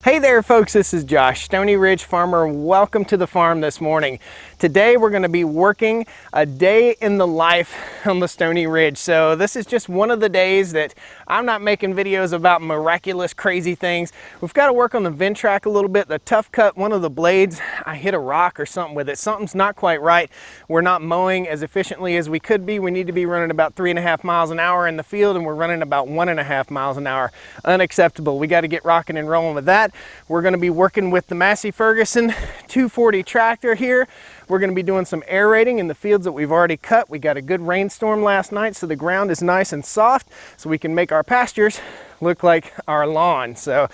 Hey there folks, this is Josh, Stony Ridge Farmer. Welcome to the farm this morning. Today we're going to be working a day in the life on the Stony Ridge. So this is just one of the days that I'm not making videos about miraculous crazy things. We've got to work on the Ventrac a little bit. The tough cut, one of the blades, I hit a rock or something with it. Something's not quite right. We're not mowing as efficiently as we could be. We need to be running about 3.5 miles an hour in the field, and we're running about 1.5 miles an hour. Unacceptable. We got to get rocking and rolling with that. We're going to be working with the Massey Ferguson 240 tractor here. We're going to be doing some aerating in the fields that we've already cut. We got a good rainstorm last night, so the ground is nice and soft, so we can make our pastures look like our lawn. So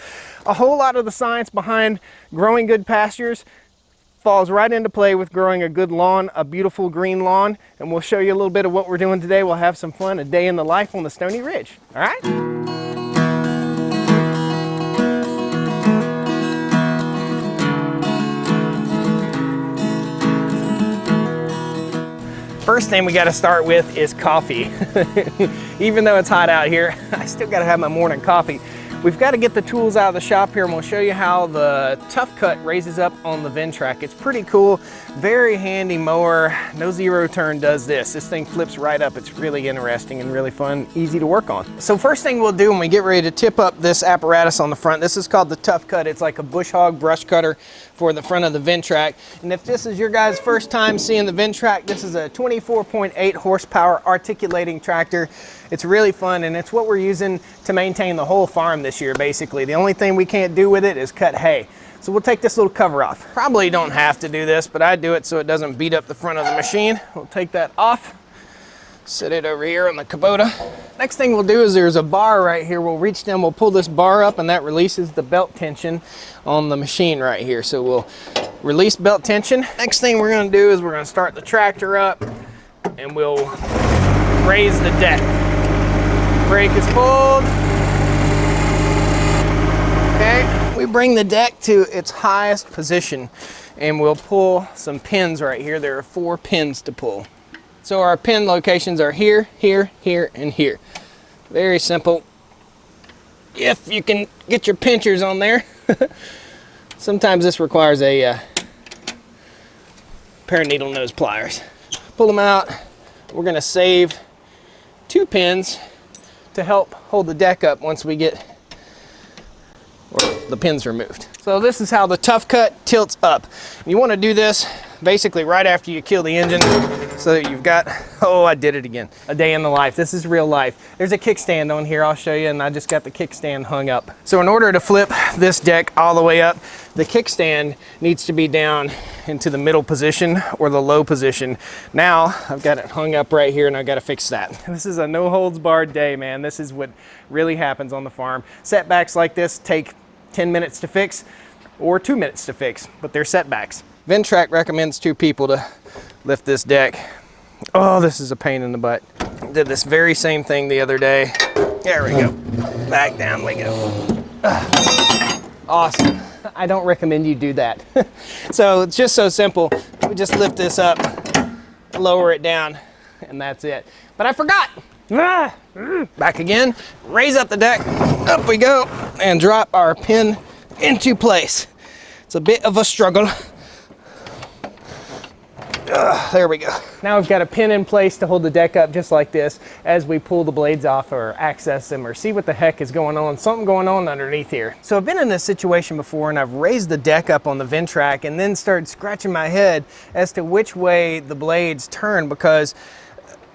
a whole lot of the science behind growing good pastures falls right into play with growing a good lawn, a beautiful green lawn, and we'll show you a little bit of what we're doing today. We'll have some fun, a day in the life on the Stony Ridge. All right? First thing we got to start with is coffee. Even though it's hot out here, I still got to have my morning coffee. We've got to get the tools out of the shop here, and we'll show you how the tough cut raises up on the Ventrac. It's pretty cool, very handy mower. No zero turn does this. This thing flips right up. It's really interesting and really fun, easy to work on. So first thing we'll do when we get ready to tip up this apparatus on the front, this is called the tough cut. It's like a bush hog brush cutter for the front of the Ventrac. And if this is your guys' first time seeing the Ventrac, this is a 24.8 horsepower articulating tractor. It's really fun, and it's what we're using to maintain the whole farm this year, basically. The only thing we can't do with it is cut hay. So we'll take this little cover off. Probably don't have to do this, but I do it so it doesn't beat up the front of the machine. We'll take that off, set it over here on the Kubota. Next thing we'll do is there's a bar right here. We'll reach down, we'll pull this bar up, and that releases the belt tension on the machine right here. So we'll release belt tension. Next thing we're gonna do is we're gonna start the tractor up, and we'll raise the deck. Brake is pulled. Okay, we bring the deck to its highest position, and we'll pull some pins right here. There are 4 pins to pull. So our pin locations are here, here, here, and here. Very simple. If you can get your pinchers on there. Sometimes this requires a pair of needle nose pliers. Pull them out. We're gonna save 2 pins to help hold the deck up once we get the pins removed. So this is how the tough cut tilts up. You want to do this basically right after you kill the engine, so that you've got, oh, I did it again, a day in the life. This is real life. There's a kickstand on here, I'll show you, and I just got the kickstand hung up. So in order to flip this deck all the way up, the kickstand needs to be down into the middle position or the low position. Now I've got it hung up right here, and I've got to fix that. This is a no holds barred day, man. This is what really happens on the farm. Setbacks like this take 10 minutes to fix or 2 minutes to fix, but they're setbacks. Ventrac recommends 2 people to lift this deck. Oh, this is a pain in the butt. Did this very same thing the other day. There we go. Back down we go. Awesome. I don't recommend you do that. So it's just so simple. We just lift this up, lower it down, and that's it. But I forgot. Back again, raise up the deck, up we go, and drop our pin into place. It's a bit of a struggle. There we go. Now we've got a pin in place to hold the deck up just like this as we pull the blades off or access them or see what the heck is going on. Something going on underneath here. So I've been in this situation before, and I've raised the deck up on the Ventrac and then started scratching my head as to which way the blades turn, because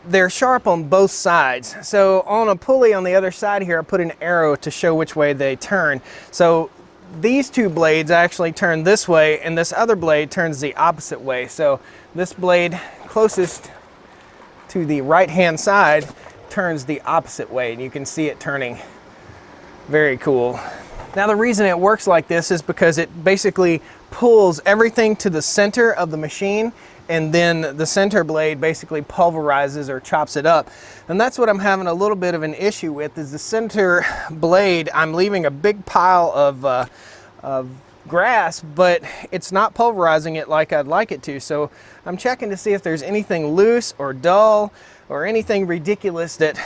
they're sharp on both sides. So on a pulley on the other side here, I put an arrow to show which way they turn. So these 2 blades actually turn this way, and this other blade turns the opposite way. So this blade closest to the right hand side turns the opposite way, and you can see it turning. Very cool. Now the reason it works like this is because it basically pulls everything to the center of the machine, and then the center blade basically pulverizes or chops it up. And that's what I'm having a little bit of an issue with, is the center blade. I'm leaving a big pile of grass, but it's not pulverizing it like I'd like it to. So I'm checking to see if there's anything loose or dull or anything ridiculous that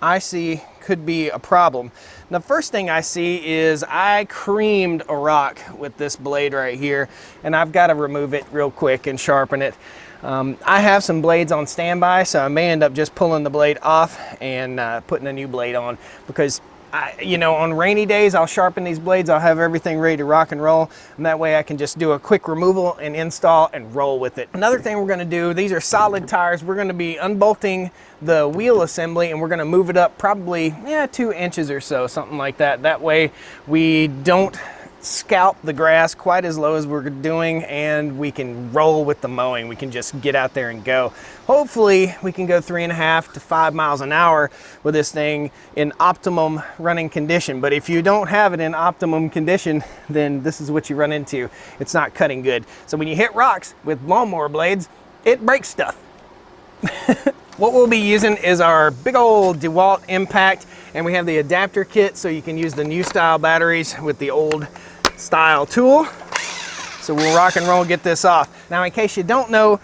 I see could be a problem. The first thing I see is I creamed a rock with this blade right here, and I've got to remove it real quick and sharpen it. I have some blades on standby, so I may end up just pulling the blade off and putting a new blade on, because on rainy days, I'll sharpen these blades. I'll have everything ready to rock and roll, and that way I can just do a quick removal and install and roll with it. Another thing we're going to do, these are solid tires. We're going to be unbolting the wheel assembly, and we're going to move it up probably 2 inches or so, something like that. That way we don't scalp the grass quite as low as we're doing, and we can roll with the mowing. We can just get out there and go. Hopefully we can go 3.5 to 5 miles an hour with this thing in optimum running condition. But if you don't have it in optimum condition, then this is what you run into. It's not cutting good. So when you hit rocks with lawnmower blades, it breaks stuff. What we'll be using is our big old DeWalt Impact, and we have the adapter kit so you can use the new style batteries with the old style tool. So we'll rock and roll, get this off. Now, in case you don't know,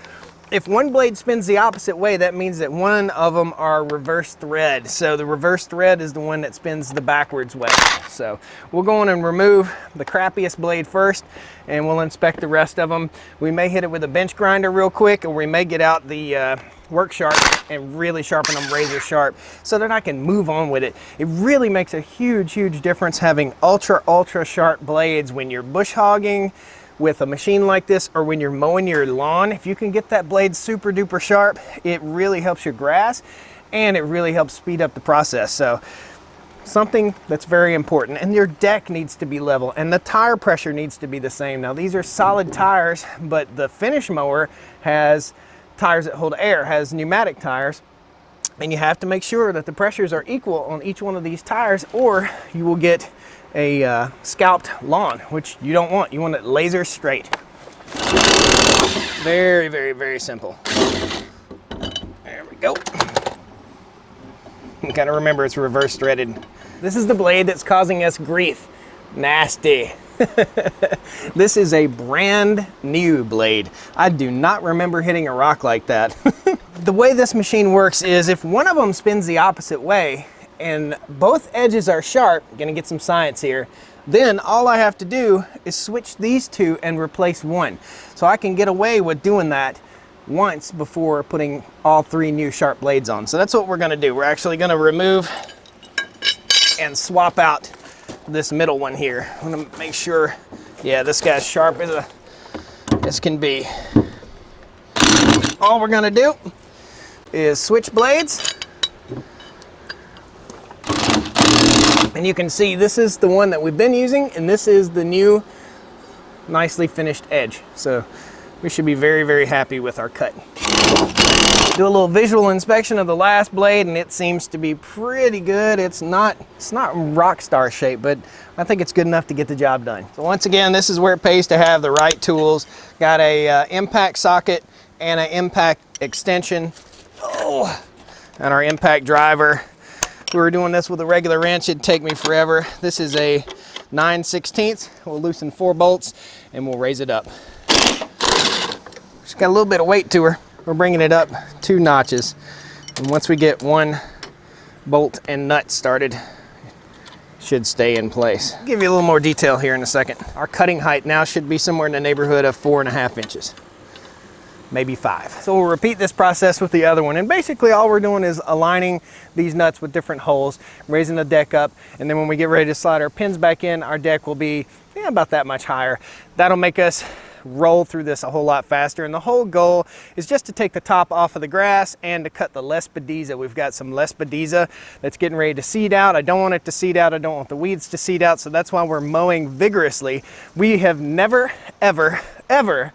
if one blade spins the opposite way, that means that one of them are reverse thread. So the reverse thread is the one that spins the backwards way. So we'll go in and remove the crappiest blade first, and we'll inspect the rest of them. We may hit it with a bench grinder real quick, or we may get out the work sharp and really sharpen them razor sharp so that I can move on with it. It really makes a huge difference having ultra sharp blades when you're bush hogging with a machine like this, or when you're mowing your lawn. If you can get that blade super duper sharp, it really helps your grass, and it really helps speed up the process. So something that's very important. And your deck needs to be level, and the tire pressure needs to be the same. Now, these are solid tires, but the finish mower has tires that hold air, has pneumatic tires, and you have to make sure that the pressures are equal on each one of these tires, or you will get a scalped lawn, which you don't want. You want it laser straight. Very simple. There we go. You gotta remember it's reverse threaded. This is the blade that's causing us grief. Nasty. This is a brand new blade. I do not remember hitting a rock like that. The way this machine works is if one of them spins the opposite way and both edges are sharp, gonna get some science here, then all I have to do is switch these two and replace one. So I can get away with doing that once before putting all 3 new sharp blades on. So that's what we're gonna do. We're actually gonna remove and swap out this middle one here. I'm gonna make sure, yeah, this guy's sharp as can be. All we're gonna do is switch blades. And you can see this is the one that we've been using, and this is the new nicely finished edge. So we should be very happy with our cut. Do a little visual inspection of the last blade, and it seems to be pretty good. It's not rock star shape, but I think it's good enough to get the job done. So once again, this is where it pays to have the right tools. Got a impact socket and an impact extension. Oh, and our impact driver. If we were doing this with a regular wrench, it'd take me forever. This is a 9/16. We'll loosen 4 bolts and we'll raise it up. She's got a little bit of weight to her. We're bringing it up 2 notches. And once we get one bolt and nut started, it should stay in place. I'll give you a little more detail here in a second. Our cutting height now should be somewhere in the neighborhood of 4.5 inches. Maybe 5. So we'll repeat this process with the other one. And basically all we're doing is aligning these nuts with different holes, raising the deck up, and then when we get ready to slide our pins back in, our deck will be about that much higher. That'll make us roll through this a whole lot faster. And the whole goal is just to take the top off of the grass and to cut the Lespedeza. We've got some Lespedeza that's getting ready to seed out. I don't want it to seed out. I don't want the weeds to seed out. So that's why we're mowing vigorously. We have never, ever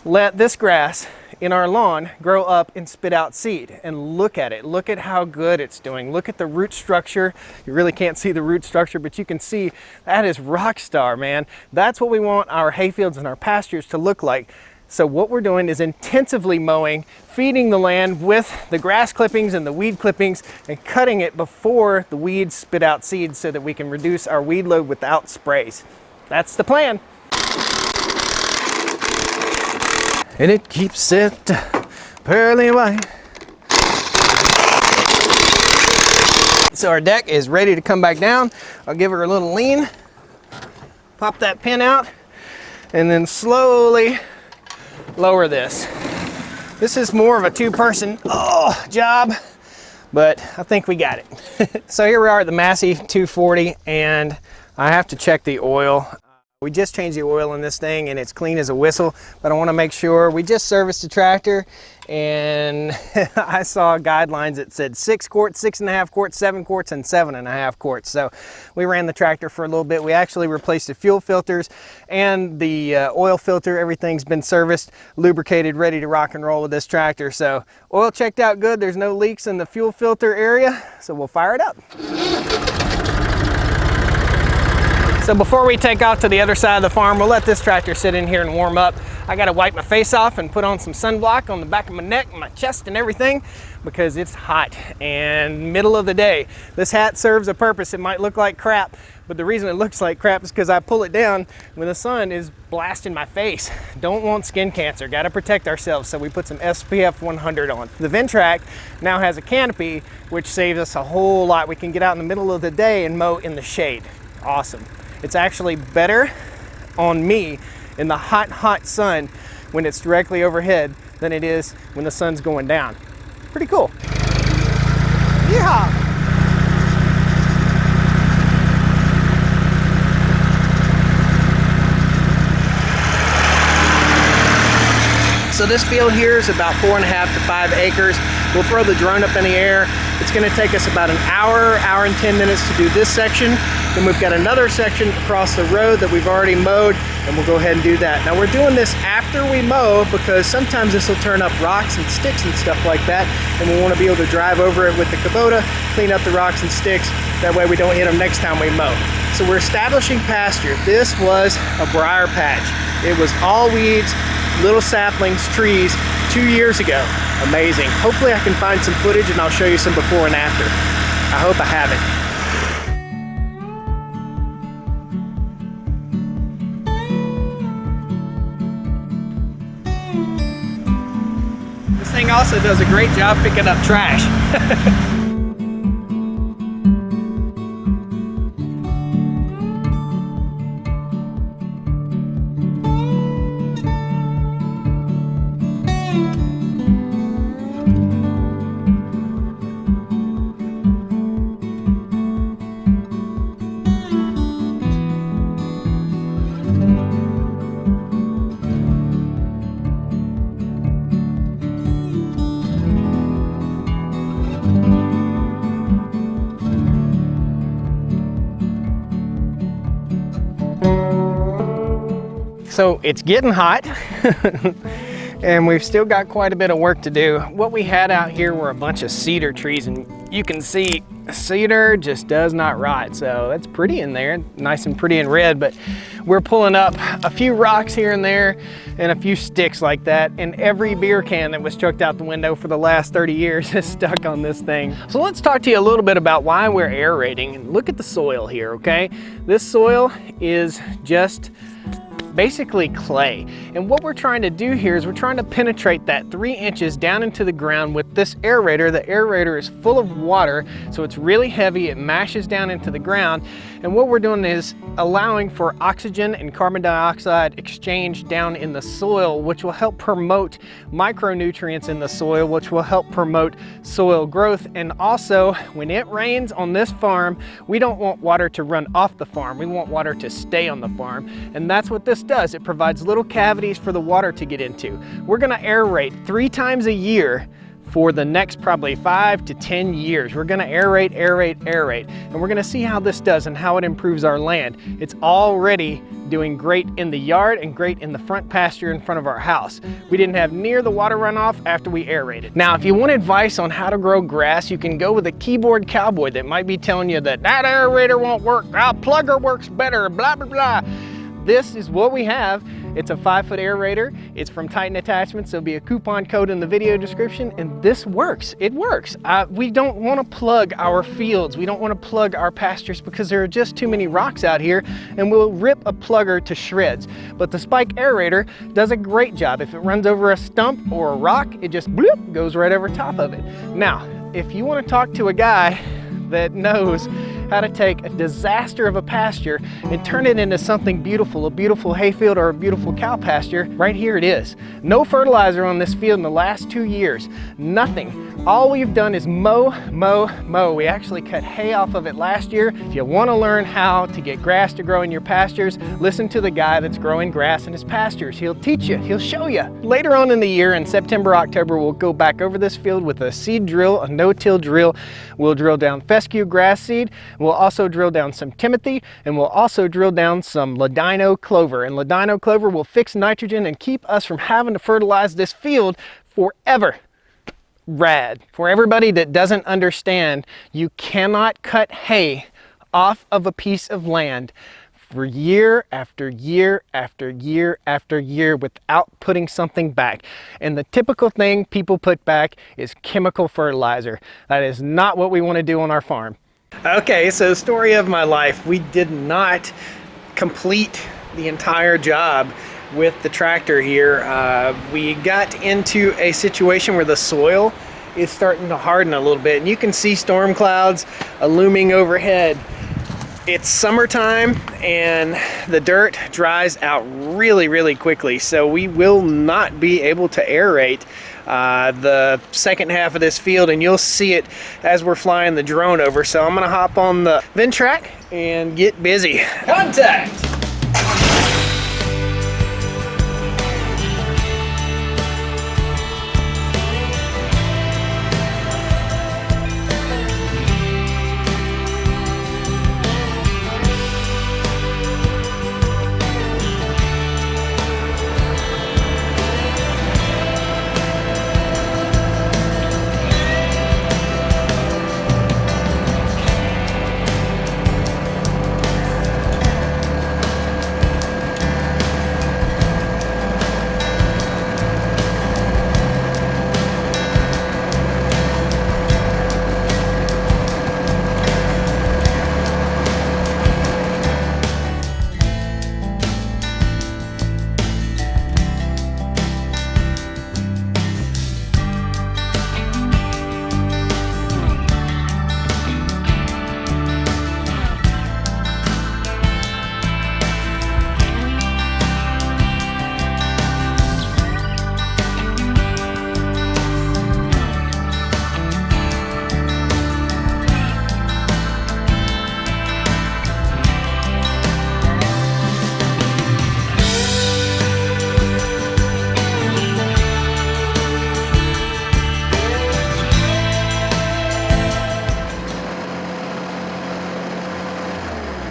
let this grass in our lawn grow up and spit out seed. And look at it. Look at how good it's doing. Look at the root structure. You really can't see the root structure, but you can see that is rock star, man. That's what we want our hayfields and our pastures to look like. So what we're doing is intensively mowing, feeding the land with the grass clippings and the weed clippings, and cutting it before the weeds spit out seeds so that we can reduce our weed load without sprays. That's the plan. And it keeps it pearly white. So our deck is ready to come back down. I'll give her a little lean, pop that pin out, and then slowly lower this. This is more of a two-person job, but I think we got it. So here we are at the Massey 240, and I have to check the oil. We just changed the oil in this thing and it's clean as a whistle, but I want to make sure. We just serviced the tractor, and I saw guidelines that said 6 quarts, 6.5 quarts, 7 quarts, and 7.5 quarts. So we ran the tractor for a little bit. We actually replaced the fuel filters and the oil filter. Everything's been serviced, lubricated, ready to rock and roll with this tractor. So oil checked out good. There's no leaks in the fuel filter area, so we'll fire it up. So before we take off to the other side of the farm, we'll let this tractor sit in here and warm up. I gotta wipe my face off and put on some sunblock on the back of my neck and my chest and everything, because it's hot and middle of the day. This hat serves a purpose. It might look like crap, but the reason it looks like crap is because I pull it down when the sun is blasting my face. Don't want skin cancer, gotta protect ourselves, so we put some SPF 100 on. The Ventrac now has a canopy, which saves us a whole lot. We can get out in the middle of the day and mow in the shade. Awesome. It's actually better on me in the hot, hot sun when it's directly overhead than it is when the sun's going down. Pretty cool. Yeehaw! So this field here is about 4.5 to 5 acres. We'll throw the drone up in the air. It's gonna take us about an hour, hour and 10 minutes to do this section. Then we've got another section across the road that we've already mowed, and we'll go ahead and do that. Now we're doing this after we mow because sometimes this will turn up rocks and sticks and stuff like that, and we want to be able to drive over it with the Kubota, clean up the rocks and sticks. That way we don't hit them next time we mow. So we're establishing pasture. This was a briar patch. It was all weeds, little saplings, trees 2 years ago. Amazing. Hopefully I can find some footage and I'll show you some before and after. I hope I have it. This thing also does a great job picking up trash. So it's getting hot and we've still got quite a bit of work to do. What we had out here were a bunch of cedar trees, and you can see cedar just does not rot. So that's pretty in there, nice and pretty and red, but we're pulling up a few rocks here and there and a few sticks like that, and every beer can that was chucked out the window for the last 30 years is stuck on this thing. So let's talk to you a little bit about why we're aerating. And look at the soil here, okay? This soil is just basically clay. And what we're trying to do here is we're trying to penetrate that 3 inches down into the ground with this aerator. The aerator is full of water, so it's really heavy. It mashes down into the ground. And what we're doing is allowing for oxygen and carbon dioxide exchange down in the soil, which will help promote micronutrients in the soil, which will help promote soil growth. And also, when it rains on this farm, we don't want water to run off the farm. We want water to stay on the farm. And that's what this does. It provides little cavities for the water to get into. We're gonna aerate 3 times a year for the next probably 5 to 10 years. We're gonna aerate, aerate, aerate, and we're gonna see how this does and how it improves our land. It's already doing great in the yard and great in the front pasture in front of our house. We didn't have near the water runoff after we aerated. Now, if you want advice on how to grow grass, you can go with a keyboard cowboy that might be telling you that aerator won't work, plugger works better, blah, blah, blah. This is what we have. It's a 5-foot aerator. It's from Titan Attachments. There'll be a coupon code in the video description, and this works. It works. We don't want to plug our fields. We don't want to plug our pastures because there are just too many rocks out here, and we'll rip a plugger to shreds. But the spike aerator does a great job. If it runs over a stump or a rock, it just bloop, goes right over top of it. Now, if you want to talk to a guy that knows how to take a disaster of a pasture and turn it into something beautiful, a beautiful hayfield or a beautiful cow pasture. Right here it is. No fertilizer on this field in the last 2 years. Nothing. All we've done is mow, mow, mow. We actually cut hay off of it last year. If you want to learn how to get grass to grow in your pastures, listen to the guy that's growing grass in his pastures. He'll teach you, he'll show you. Later on in the year, in September, October, we'll go back over this field with a seed drill, a no-till drill. We'll drill down fescue grass seed. We'll also drill down some timothy, and we'll also drill down some ladino clover. And ladino clover will fix nitrogen and keep us from having to fertilize this field forever. Rad. For everybody that doesn't understand, you cannot cut hay off of a piece of land for year after year after year after year without putting something back. And the typical thing people put back is chemical fertilizer. That is not what we want to do on our farm. Okay, so story of my life. We did not complete the entire job with the tractor here. We got into a situation where the soil is starting to harden a little bit, and you can see storm clouds looming overhead. It's summertime and the dirt dries out really, really quickly, so we will not be able to aerate the second half of this field, and you'll see it as we're flying the drone over. So I'm gonna hop on the Ventrac and get busy. Contact!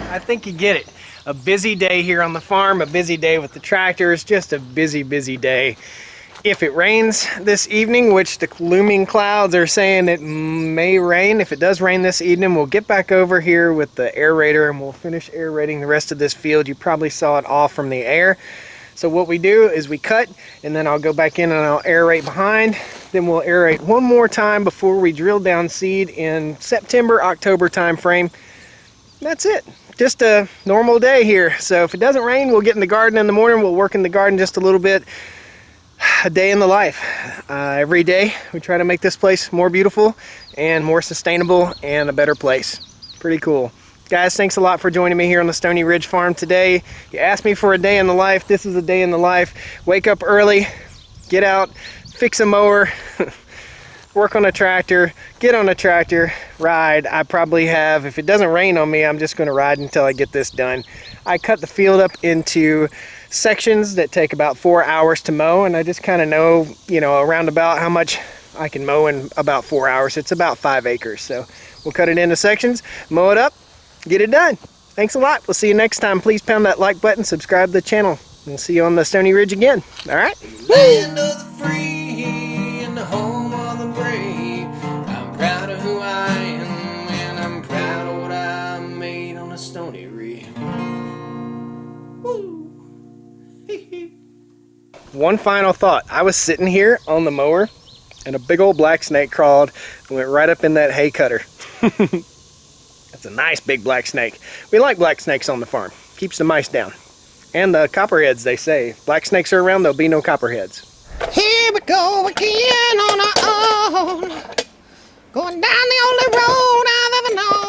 I think you get it. A busy day here on the farm, a busy day with the tractors, just a busy, busy day. If it rains this evening, which the looming clouds are saying it may rain, if it does rain this evening, we'll get back over here with the aerator and we'll finish aerating the rest of this field. You probably saw it all from the air. So what we do is we cut, and then I'll go back in and I'll aerate behind. Then we'll aerate one more time before we drill down seed in September, October time frame. That's it. Just a normal day here. So if it doesn't rain, we'll get in the garden in the morning. We'll work in the garden just a little bit. A day in the life. Every day we try to make this place more beautiful and more sustainable and a better place. Pretty cool. Guys, thanks a lot for joining me here on the Stony Ridge Farm today. You asked me for a day in the life. This is a day in the life. Wake up early, get out, fix a mower, work on a tractor, get on a tractor, ride. I probably have, if it doesn't rain on me, I'm just going to ride until I get this done. I cut the field up into sections that take about 4 hours to mow, and I just kind of know, around about how much I can mow in about 4 hours. It's about 5 acres. So we'll cut it into sections, mow it up, get it done. Thanks a lot. We'll see you next time. Please pound that like button, subscribe to the channel. We'll see you on the Stony Ridge again. All right? Land of the free and the home of the brave. I'm proud of who I am, and I'm proud of what I made on the Stony Ridge. Woo! One final thought. I was sitting here on the mower, and a big old black snake crawled and went right up in that hay cutter. That's a nice big black snake. We like black snakes on the farm. Keeps the mice down. And the copperheads, they say. If black snakes are around, there'll be no copperheads. Here we go again on our own, going down the only road I've ever known.